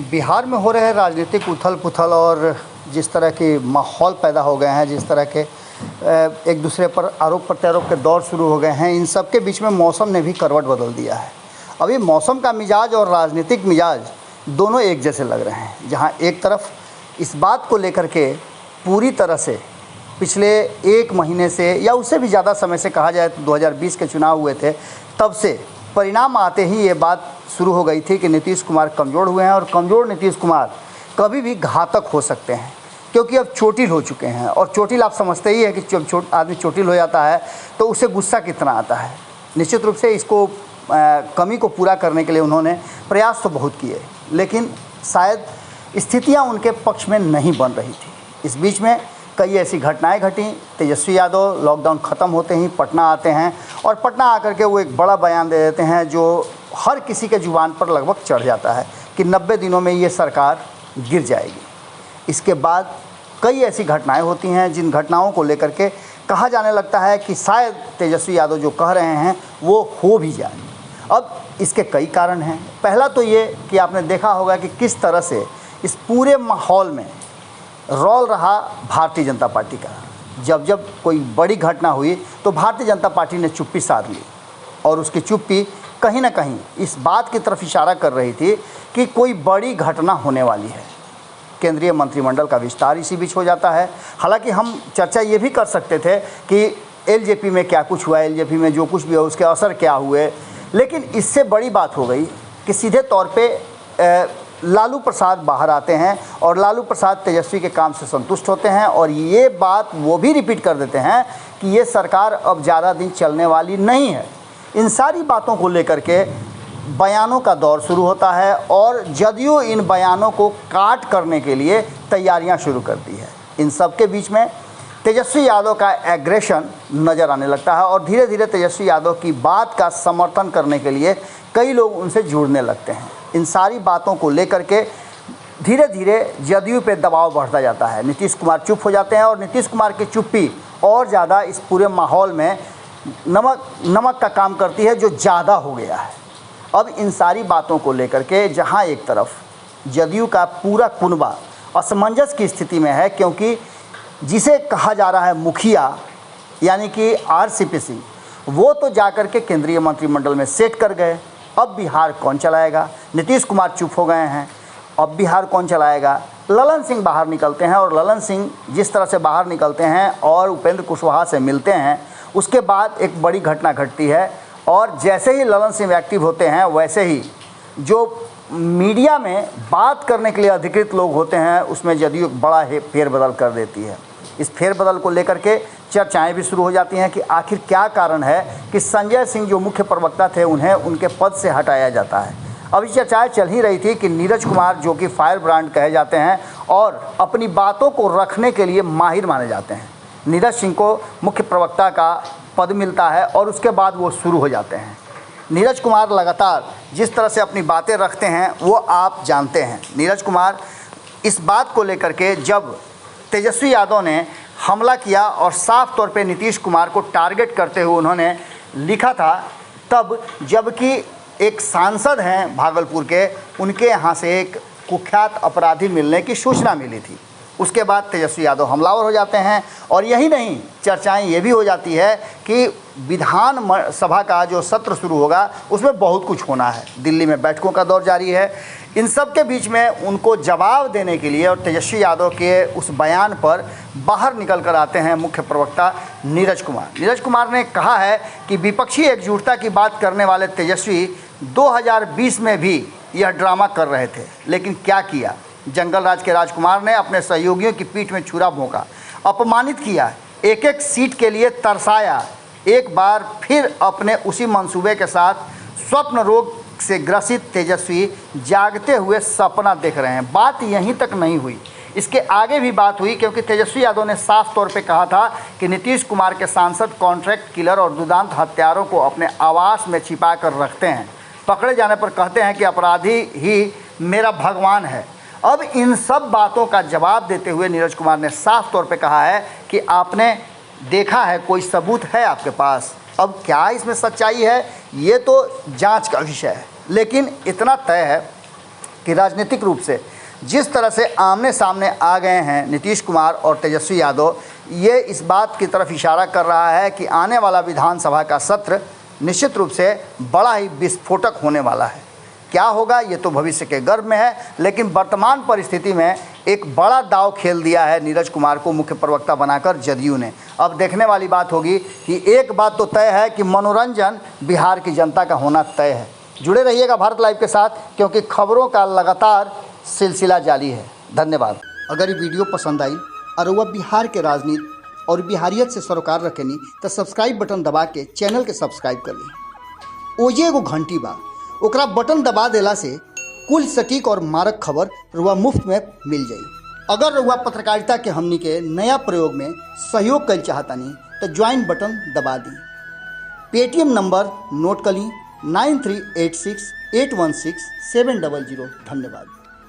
बिहार में हो रहे राजनीतिक उथल पुथल और जिस तरह के माहौल पैदा हो गए हैं, जिस तरह के एक दूसरे पर आरोप प्रत्यारोप के दौर शुरू हो गए हैं, इन सब के बीच में मौसम ने भी करवट बदल दिया है। अभी मौसम का मिजाज और राजनीतिक मिजाज दोनों एक जैसे लग रहे हैं। जहां एक तरफ इस बात को लेकर के पूरी तरह से पिछले एक महीने से या उससे भी ज़्यादा समय से कहा जाए तो 2020 के चुनाव हुए थे, तब से परिणाम आते ही ये बात शुरू हो गई थी कि नीतीश कुमार कमज़ोर हुए हैं और कमज़ोर नीतीश कुमार कभी भी घातक हो सकते हैं, क्योंकि अब चोटिल हो चुके हैं। और चोटिल आप समझते ही है कि जब आदमी चोटिल हो जाता है तो उसे गुस्सा कितना आता है। निश्चित रूप से इसको कमी को पूरा करने के लिए उन्होंने प्रयास तो बहुत किए, लेकिन शायद स्थितियां उनके पक्ष में नहीं बन रही थी। इस बीच में कई ऐसी घटनाएं घटी। तेजस्वी यादव लॉकडाउन ख़त्म होते ही पटना आते हैं और पटना आकर के वो एक बड़ा बयान दे देते हैं जो हर किसी के जुबान पर लगभग चढ़ जाता है कि 90 दिनों में ये सरकार गिर जाएगी। इसके बाद कई ऐसी घटनाएं होती हैं जिन घटनाओं को लेकर के कहा जाने लगता है कि शायद तेजस्वी यादव जो कह रहे हैं वो हो भी जाए। अब इसके कई कारण हैं। पहला तो ये कि आपने देखा होगा कि किस तरह से इस पूरे माहौल में रोल रहा भारतीय जनता पार्टी का। जब जब कोई बड़ी घटना हुई तो भारतीय जनता पार्टी ने चुप्पी साध ली, और उसकी चुप्पी कहीं ना कहीं इस बात की तरफ इशारा कर रही थी कि कोई बड़ी घटना होने वाली है। केंद्रीय मंत्रिमंडल का विस्तार इसी बीच हो जाता है। हालांकि हम चर्चा ये भी कर सकते थे कि एलजेपी में क्या कुछ हुआ, एलजेपी में जो कुछ भी हो उसके असर क्या हुए, लेकिन इससे बड़ी बात हो गई कि सीधे तौर पे लालू प्रसाद बाहर आते हैं और लालू प्रसाद तेजस्वी के काम से संतुष्ट होते हैं, और ये बात वो भी रिपीट कर देते हैं कि ये सरकार अब ज़्यादा दिन चलने वाली नहीं है। इन सारी बातों को लेकर के बयानों का दौर शुरू होता है और जदयू इन बयानों को काट करने के लिए तैयारियां शुरू करती है। इन सब के बीच में तेजस्वी यादव का एग्रेशन नज़र आने लगता है और धीरे धीरे तेजस्वी यादव की बात का समर्थन करने के लिए कई लोग उनसे जुड़ने लगते हैं। इन सारी बातों को लेकर के धीरे धीरे जदयू पे दबाव बढ़ता जाता है। नीतीश कुमार चुप हो जाते हैं और नीतीश कुमार की चुप्पी और ज़्यादा इस पूरे माहौल में नमक का काम करती है जो ज़्यादा हो गया है। अब इन सारी बातों को लेकर के जहां एक तरफ जदयू का पूरा कुनबा असमंजस की स्थिति में है, क्योंकि जिसे कहा जा रहा है मुखिया यानी कि आरसीपी, वो तो जाकर के केंद्रीय मंत्रिमंडल में सेट कर गए। अब बिहार कौन चलाएगा? नीतीश कुमार चुप हो गए हैं, अब बिहार कौन चलाएगा? ललन सिंह बाहर निकलते हैं, और ललन सिंह जिस तरह से बाहर निकलते हैं और उपेंद्र कुशवाहा से मिलते हैं, उसके बाद एक बड़ी घटना घटती है। और जैसे ही ललन सिंह एक्टिव होते हैं, वैसे ही जो मीडिया में बात करने के लिए अधिकृत लोग होते हैं उसमें जदयू बड़ा फेरबदल कर देती है। इस फेरबदल को लेकर के चर्चाएं भी शुरू हो जाती हैं कि आखिर क्या कारण है कि संजय सिंह जो मुख्य प्रवक्ता थे उन्हें उनके पद से हटाया जाता है। अब ये चर्चाएं चल ही रही थी कि नीरज कुमार जो कि फायर ब्रांड कहे जाते हैं और अपनी बातों को रखने के लिए माहिर माने जाते हैं, नीरज सिंह को मुख्य प्रवक्ता का पद मिलता है और उसके बाद वो शुरू हो जाते हैं। नीरज कुमार लगातार जिस तरह से अपनी बातें रखते हैं वो आप जानते हैं। नीरज कुमार इस बात को लेकर के जब तेजस्वी यादव ने हमला किया और साफ तौर पे नीतीश कुमार को टारगेट करते हुए उन्होंने लिखा था, तब जबकि एक सांसद हैं भागलपुर के, उनके यहाँ से एक कुख्यात अपराधी मिलने की सूचना मिली थी। उसके बाद तेजस्वी यादव हमलावर हो जाते हैं। और यही नहीं, चर्चाएं ये भी हो जाती है कि विधान सभा का जो सत्र शुरू होगा उसमें बहुत कुछ होना है। दिल्ली में बैठकों का दौर जारी है। इन सब के बीच में उनको जवाब देने के लिए और तेजस्वी यादव के उस बयान पर बाहर निकल कर आते हैं मुख्य प्रवक्ता नीरज कुमार। नीरज कुमार ने कहा है कि विपक्षी एकजुटता की बात करने वाले तेजस्वी 2020 में भी यह ड्रामा कर रहे थे, लेकिन क्या किया? जंगल राज के राजकुमार ने अपने सहयोगियों की पीठ में छुरा भोंका, अपमानित किया, एक एक सीट के लिए तरसाया। एक बार फिर अपने उसी मंसूबे के साथ स्वप्न रोग से ग्रसित तेजस्वी जागते हुए सपना देख रहे हैं। बात यहीं तक नहीं हुई, इसके आगे भी बात हुई, क्योंकि तेजस्वी यादव ने साफ तौर पे कहा था कि नीतीश कुमार के सांसद कॉन्ट्रैक्ट किलर और दुर्दांत हत्यारों को अपने आवास में छिपा कर रखते हैं। पकड़े जाने पर कहते हैं कि अपराधी ही मेरा भगवान है। अब इन सब बातों का जवाब देते हुए नीरज कुमार ने साफ तौर पे कहा है कि आपने देखा है, कोई सबूत है आपके पास? अब क्या इसमें सच्चाई है ये तो जांच का विषय है, लेकिन इतना तय है कि राजनीतिक रूप से जिस तरह से आमने सामने आ गए हैं नीतीश कुमार और तेजस्वी यादव, ये इस बात की तरफ इशारा कर रहा है कि आने वाला विधानसभा का सत्र निश्चित रूप से बड़ा ही विस्फोटक होने वाला है। क्या होगा ये तो भविष्य के गर्भ में है, लेकिन वर्तमान परिस्थिति में एक बड़ा दांव खेल दिया है नीरज कुमार को मुख्य प्रवक्ता बनाकर जदयू ने। अब देखने वाली बात होगी कि एक बात तो तय है कि मनोरंजन बिहार की जनता का होना तय है। जुड़े रहिएगा भारत लाइव के साथ, क्योंकि खबरों का लगातार सिलसिला जारी है। धन्यवाद। अगर ये वीडियो पसंद आई और वह बिहार के राजनीति और बिहारियत से सरोकार रखेनी तो सब्सक्राइब बटन दबा के चैनल के सब्सक्राइब कर ली। ओजे एगो घंटी बा, ओकरा बटन दबा देला से कुल सटीक और मारक खबर रुआ मुफ्त में मिल जाई। अगर रुआ पत्रकारिता के हमनी के नया प्रयोग में सहयोग कर चाहतानी तो ज्वाइन बटन दबा दी। पेटीएम नंबर नोट कर ली 9386816700। धन्यवाद।